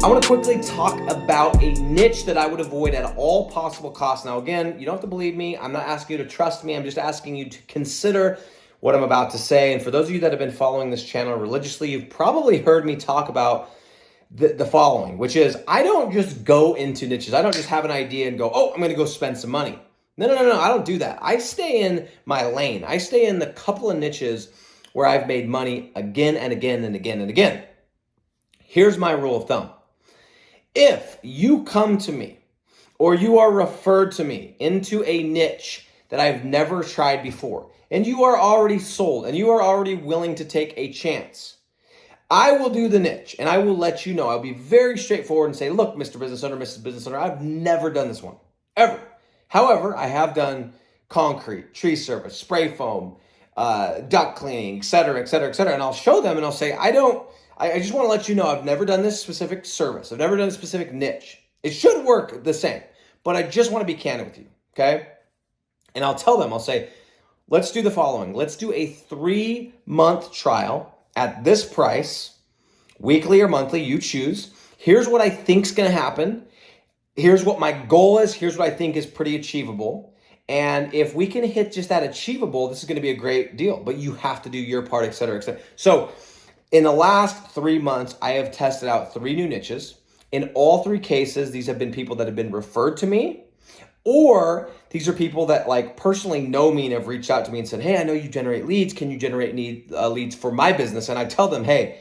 I want to quickly talk about a niche that I would avoid at all possible costs. Now, again, you don't have to believe me. I'm not asking you to trust me. I'm just asking you to consider what I'm about to say. And for those of you that have been following this channel religiously, you've probably heard me talk about the following, which is I don't just go into niches. I don't just have an idea and go, oh, I'm going to go spend some money. No. I don't do that. I stay in my lane. I stay in the couple of niches where I've made money again and again and again and again. Here's my rule of thumb. If you come to me or you are referred to me into a niche that I've never tried before, and you are already sold and you are already willing to take a chance, I will do the niche and I will let you know. I'll be very straightforward and say, look, Mr. Business Owner, Mrs. Business Owner, I've never done this one, ever. However, I have done concrete, tree service, spray foam, duct cleaning, et cetera, et cetera, et cetera. And I'll show them and I'll say, I just want to let you know I've never done this specific service. I've never done a specific niche. It should work the same, but I just want to be candid with you, okay? And I'll tell them, I'll say, let's do the following. Let's do a 3-month trial at this price, weekly or monthly, you choose. Here's what I think's going to happen. Here's what my goal is. Here's what I think is pretty achievable. And if we can hit just that achievable, this is going to be a great deal, but you have to do your part, et cetera, et cetera. So in the last 3 months, I have tested out 3 new niches. In all 3 cases, these have been people that have been referred to me, or these are people that like personally know me and have reached out to me and said, hey, I know you generate leads. Can you generate leads for my business? And I tell them, hey,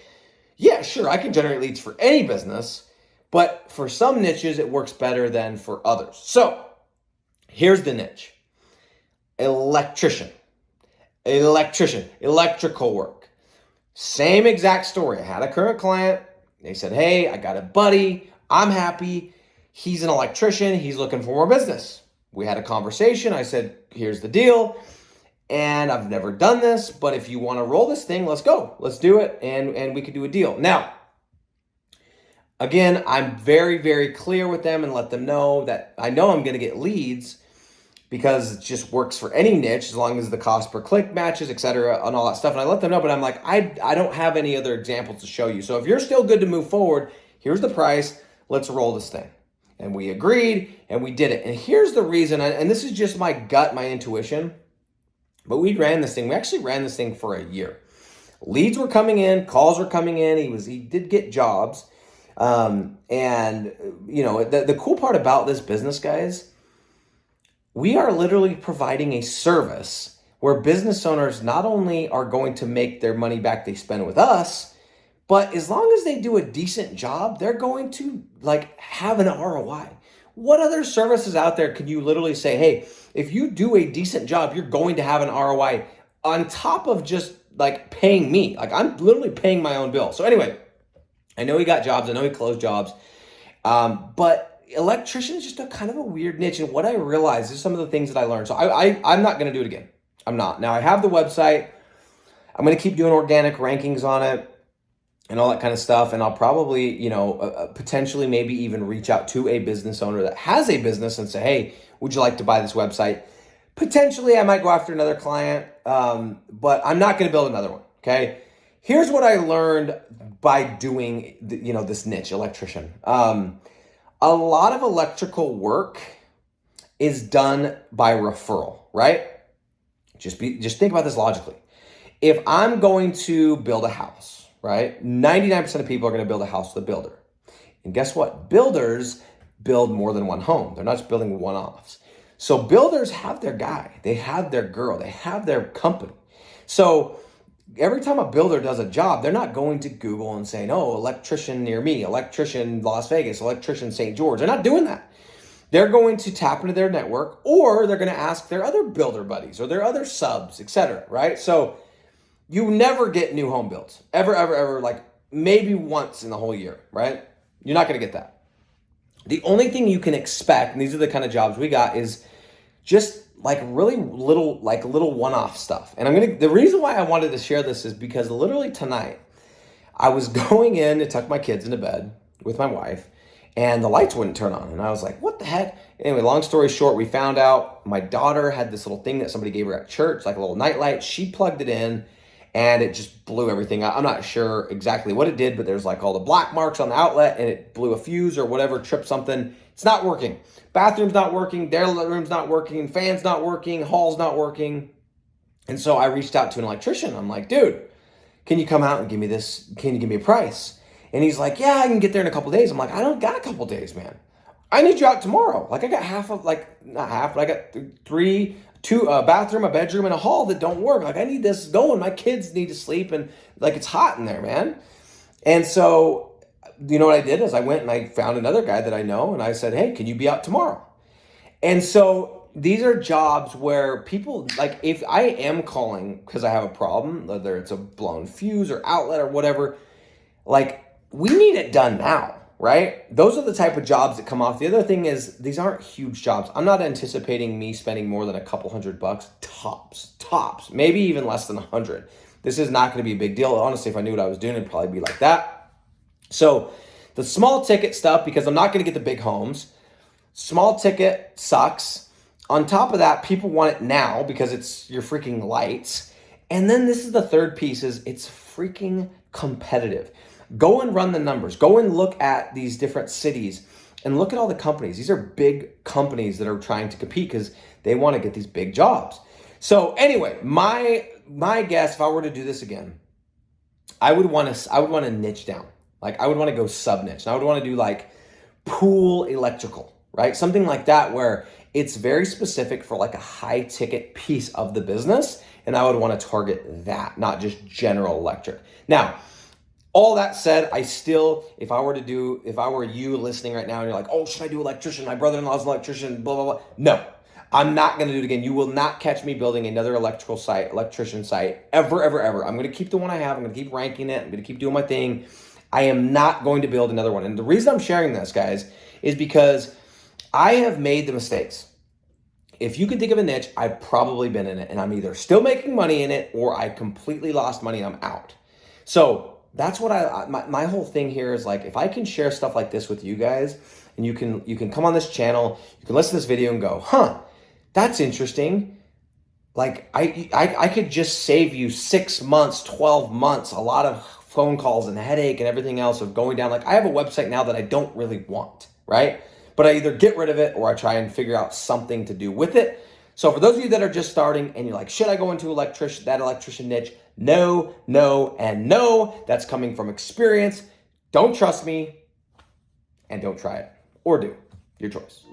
yeah, sure, I can generate leads for any business, but for some niches, it works better than for others. So here's the niche. Electrician, electrical work. Same exact story. I had a current client. They said, hey, I got a buddy. I'm happy. He's an electrician. He's looking for more business. We had a conversation. I said, here's the deal. And I've never done this, but if you want to roll this thing, let's go. Let's do it. And we could do a deal. Now, again, I'm very, very clear with them and let them know that I know I'm going to get leads because it just works for any niche as long as the cost per click matches, et cetera, and all that stuff. And I let them know, but I'm like, I don't have any other examples to show you. So if you're still good to move forward, here's the price. Let's roll this thing. And we agreed and we did it. And here's the reason, and this is just my gut, my intuition, but we ran this thing. We actually ran this thing for a year. Leads were coming in, calls were coming in. He did get jobs. And you know, the cool part about this business, guys, we are literally providing a service where business owners not only are going to make their money back they spend with us, but as long as they do a decent job, they're going to like have an ROI. What other services out there can you literally say, hey, if you do a decent job, you're going to have an ROI on top of just like paying me? Like I'm literally paying my own bill. So anyway, I know he got jobs. I know he closed jobs. But electrician is just a kind of a weird niche. And what I realized is some of the things that I learned. So I'm not going to do it again. I'm not. Now I have the website. I'm going to keep doing organic rankings on it and all that kind of stuff. And I'll probably, you know, potentially maybe even reach out to a business owner that has a business and say, hey, would you like to buy this website? Potentially I might go after another client, but I'm not going to build another one. Okay. Here's what I learned by doing, this niche, electrician. A lot of electrical work is done by referral, right? Just think about this logically. If I'm going to build a house, right? 99% of people are going to build a house with a builder. And guess what? Builders build more than one home. They're not just building one-offs. So builders have their guy, they have their girl, they have their company. So every time a builder does a job, they're not going to Google and saying, oh, electrician near me, electrician Las Vegas, electrician St. George. They're not doing that. They're going to tap into their network, or they're going to ask their other builder buddies or their other subs, et cetera, right? So you never get new home builds, ever, like maybe once in the whole year, right? You're not going to get that. The only thing you can expect, and these are the kind of jobs we got, is just like really little one-off stuff. And the reason why I wanted to share this is because literally tonight I was going in to tuck my kids into bed with my wife and the lights wouldn't turn on. And I was like, what the heck? Anyway, long story short, we found out my daughter had this little thing that somebody gave her at church, like a little night light. She plugged it in and it just blew everything out. I'm not sure exactly what it did, but there's like all the black marks on the outlet, and it blew a fuse or whatever, tripped something. It's not working. Bathroom's not working, their room's not working, fan's not working, hall's not working. And so I reached out to an electrician. I'm like, dude, can you come out and give me this? Can you give me a price? And he's like, yeah, I can get there in a couple days. I'm like, I don't got a couple days, man. I need you out tomorrow. Like I got not half, but I got two, a bathroom, a bedroom, and a hall that don't work. Like I need this going. My kids need to sleep, and like it's hot in there, man. And so, you know what I did is I went and I found another guy that I know, and I said, hey, can you be out tomorrow? And so these are jobs where people, like if I am calling because I have a problem, whether it's a blown fuse or outlet or whatever, like we need it done now, right? Those are the type of jobs that come off. The other thing is these aren't huge jobs. I'm not anticipating me spending more than a couple $100 tops, maybe even less than 100. This is not going to be a big deal. Honestly, if I knew what I was doing, it'd probably be like that. So the small ticket stuff, because I'm not going to get the big homes, small ticket sucks. On top of that, people want it now because it's your freaking lights. And then this is the third piece is it's freaking competitive. Go and run the numbers. Go and look at these different cities and look at all the companies. These are big companies that are trying to compete because they want to get these big jobs. So anyway, my guess, if I were to do this again, I would want to niche down. Like I would want to go sub niche. And I would want to do like pool electrical, right? Something like that where it's very specific for like a high ticket piece of the business. And I would want to target that, not just general electric. Now, all that said, if I were you listening right now and you're like, oh, should I do electrician? My brother-in-law's an electrician, blah, blah, blah. No, I'm not going to do it again. You will not catch me building another electrician site, ever, ever, ever. I'm going to keep the one I have. I'm going to keep ranking it. I'm going to keep doing my thing. I am not going to build another one. And the reason I'm sharing this, guys, is because I have made the mistakes. If you could think of a niche, I've probably been in it, and I'm either still making money in it or I completely lost money and I'm out. So that's what my whole thing here is like, if I can share stuff like this with you guys, and you can come on this channel, you can listen to this video and go, huh, that's interesting. Like I could just save you 6 months, 12 months, a lot of phone calls and headache and everything else of going down. Like I have a website now that I don't really want, right? But I either get rid of it or I try and figure out something to do with it. So for those of you that are just starting and you're like, should I go into that electrician niche? No, no, and no. That's coming from experience. Don't trust me and don't try it. Or do. Your choice.